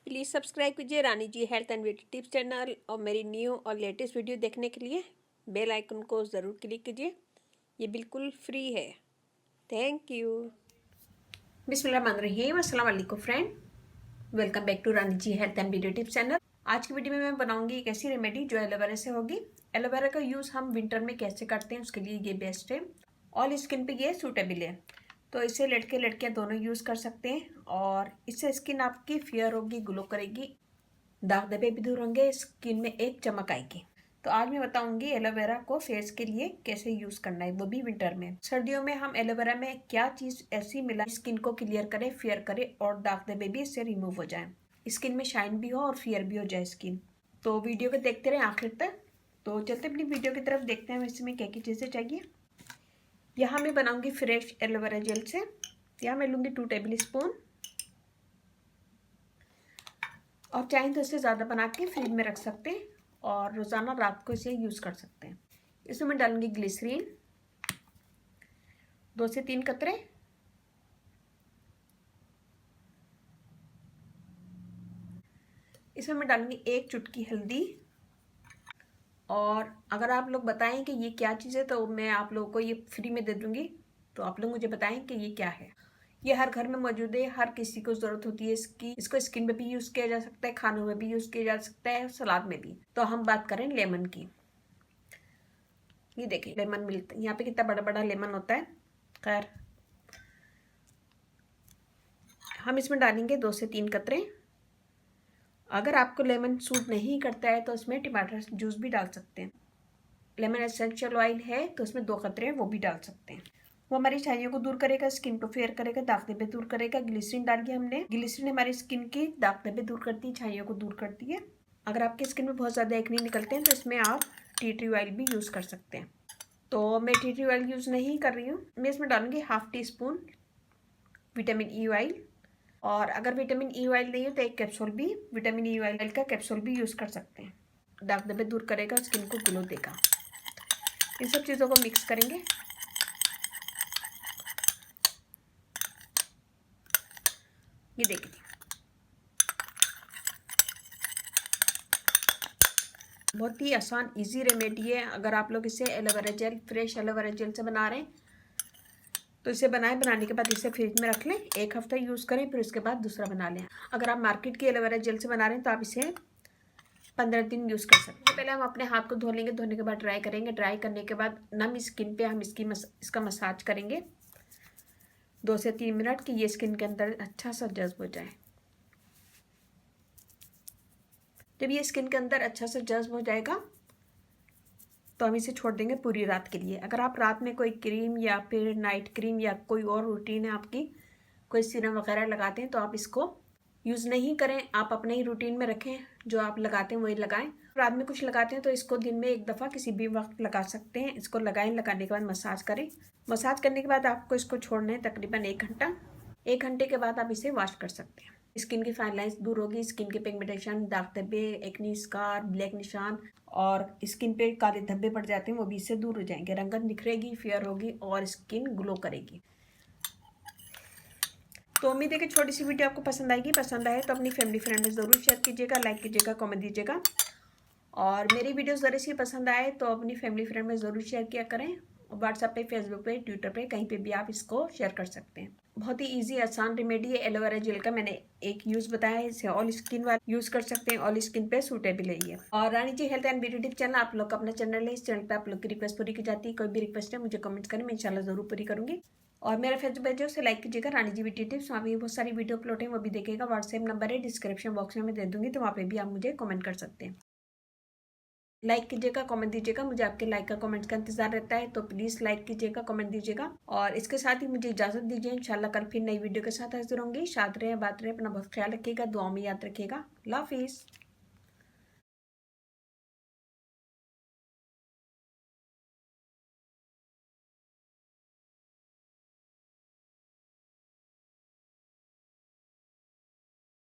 Please subscribe कीजिए Rani ji health and beauty tips channel और मेरी न्यू और लेटेस्ट वीडियो देखने के लिए बेल आइकन को ज़रूर क्लिक कीजिए। ये बिल्कुल फ्री है। Thank you. बिस्मिल्लाहिर्रहमानिर्रहीम। अस्सलाम वालेकुम friend, welcome back to Rani ji health and beauty tips channel. आज की वीडियो में मैं बनाऊंगी एक ऐसी रेमेडी जो एलोवेरा से होगी। एलोवेरा का यूज़ हम विंटर में कैसे करते हैं उसके लिए ये बेस्ट है। ऑल स्किन पे ये सूटेबल है, तो इसे लड़के लड़कियां दोनों यूज़ कर सकते हैं और इससे स्किन आपकी फेयर होगी, ग्लो करेगी, दाग धब्बे भी दूर होंगे, स्किन में एक चमक आएगी। तो आज मैं बताऊंगी एलोवेरा को फेस के लिए कैसे यूज़ करना है, वो भी विंटर में। सर्दियों में हम एलोवेरा में क्या चीज़ ऐसी मिला स्किन को क्लियर करे, फेयर करे और दाग धब्बे भी इससे रिमूव हो जाए, स्किन में शाइन भी हो और फेयर भी हो जाए स्किन। तो वीडियो को देखते रहे आखिर तक। तो चलते अपनी वीडियो की तरफ, देखते हैं इसमें क्या क्या चीज़ें चाहिए। यहाँ मैं बनाऊंगी फ्रेश एलोवेरा जेल से। यहाँ मैं लूँगी 2 टेबल स्पून और चाहें तो इससे ज़्यादा बना के फ्रिज में रख सकते हैं और रोज़ाना रात को इसे यूज़ कर सकते हैं। इसमें मैं डालूंगी ग्लिसरीन 2 से 3 कतरे, इसमें मैं डालूंगी 1 चुटकी हल्दी। और अगर आप लोग बताएं कि ये क्या चीज़ है तो मैं आप लोगों को ये फ्री में दे दूंगी, तो आप लोग मुझे बताएं कि ये क्या है। ये हर घर में मौजूद है, हर किसी को ज़रूरत होती है इसकी। इसको स्किन में भी यूज़ किया जा सकता है, खानों में भी यूज़ किया जा सकता है, सलाद में भी। तो हम बात करें लेमन की। ये देखिए लेमन मिलता है यहाँ पे, कितना बड़ा बड़ा लेमन होता है। खैर हम इसमें डालेंगे 2 से 3 कतरे। अगर आपको लेमन सूट नहीं करता है तो इसमें टमाटर जूस भी डाल सकते हैं। लेमन एसेंशियल ऑयल है तो इसमें 2 कतरे हैं, वो भी डाल सकते हैं। वो हमारी छाइयों को दूर करेगा, स्किन को फेयर करेगा, दाग धब्बे दूर करेगा। ग्लिसरीन डाली हमने, ग्लिसरीन हमारी स्किन की दाग धब्बे दूर करती है, छाइयों को दूर करती है। अगर आपकी स्किन में बहुत ज़्यादा एक्ने निकलते हैं तो इसमें आप टी ट्री ऑयल भी यूज़ कर सकते हैं। तो मैं टी ट्री ऑयल यूज़ नहीं कर रही हूँ। मैं इसमें डालूंगी 1/2 टीस्पून विटामिन ई ऑयल। और अगर विटामिन ई ऑयल नहीं है तो एक कैप्सूल भी, विटामिन ई ऑयल का कैप्सूल भी यूज़ कर सकते हैं। दाग धब्बे दूर करेगा, स्किन को ग्लो देगा। इन सब चीज़ों को मिक्स करेंगे। ये देखिए बहुत ही आसान इजी रेमेडी है। अगर आप लोग इसे aloe vera gel, fresh aloe vera gel से बना रहे हैं तो इसे बनाने के बाद इसे फ्रिज में रख लें, 1 हफ्ता यूज़ करें, फिर उसके बाद दूसरा बना लें। अगर आप मार्केट की एलोवेरा जेल से बना रहे हैं तो आप इसे 15 दिन यूज़ कर सकते हैं। पहले हम अपने हाथ को धो लेंगे, धोने के बाद ड्राई करेंगे। ड्राई करने के बाद नम स्किन पे हम इसका मसाज करेंगे 2 से 3 मिनट, कि ये स्किन के अंदर अच्छा सा जज्ब हो जाए। जब ये स्किन के अंदर अच्छा सा जज्ब हो जाएगा तो हम इसे छोड़ देंगे पूरी रात के लिए। अगर आप रात में कोई क्रीम या फिर नाइट क्रीम या कोई और रूटीन है आपकी, कोई सीरम वगैरह लगाते हैं तो आप इसको यूज़ नहीं करें। आप अपने ही रूटीन में रखें, जो आप लगाते हैं वही लगाएं। रात में कुछ लगाते हैं तो इसको दिन में 1 दफ़ा किसी भी वक्त लगा सकते हैं। इसको लगाएं, लगाने के बाद मसाज करें। मसाज करने के बाद आपको इसको छोड़ना है तकरीबन 1 घंटा। 1 घंटे के बाद आप इसे वॉश कर सकते हैं। स्किन की फाइन लाइंस दूर होगी, स्किन के पिगमेंटेशन, दाग धब्बे, एक्नी स्कार, ब्लैक निशान और स्किन पे काले धब्बे पड़ जाते हैं वो भी इससे दूर हो जाएंगे। रंगत निखरेगी, फेयर होगी और स्किन ग्लो करेगी। तो उम्मीद है कि छोटी सी वीडियो आपको पसंद आएगी। पसंद आए तो अपनी फैमिली फ्रेंड में ज़रूर शेयर कीजिएगा, लाइक कीजिएगा, कमेंट दीजिएगा। और मेरी वीडियो ज़रा सी पसंद आए तो अपनी फैमिली फ्रेंड में ज़रूर शेयर किया करें। व्हाट्सएप पे, फेसबुक पे, ट्विटर पे, कहीं पे भी आप इसको शेयर कर सकते हैं। बहुत ही इजी आसान रेमेडी है एलोवेरा जेल का। मैंने एक यूज़ बताया है, इसे ऑल स्किन वाले यूज़ कर सकते हैं, ऑल स्किन पे सूटेबल है ये। और Rani ji health and beauty tip channel आप लोग का अपना चैनल है। इस चैनल पे आप लोग की रिक्वेस्ट पूरी की जाती है। कोई भी रिक्वेस्ट है मुझे कमेंट करें, मैं इंशाल्लाह ज़रूर पूरी करूँगी। और मेरा फेसबुक पेज है, उसे लाइक कीजिएगा, रानी जी ब्यूटी टिप्स। वहाँ भी बहुत सारी वीडियो अपलोड है, वो भी देखिएगा। व्हाट्सएप नंबर है डिस्क्रिप्शन बॉक्स में मैं दे दूँगी, तो वहाँ पे भी आप मुझे कमेंट कर सकते हैं। लाइक कीजिएगा, कमेंट दीजिएगा, मुझे आपके लाइक का कमेंट का इंतजार रहता है। तो प्लीज़ लाइक कीजिएगा, कमेंट दीजिएगा। और इसके साथ ही मुझे इजाज़त दीजिए। इंशाल्लाह कल फिर नई वीडियो के साथ हाजिर होंगी। शाद रहे, बात रहे, अपना बहुत ख्याल रखिएगा, दुआ में याद रखिएगा। अल्लाह हाफिज़।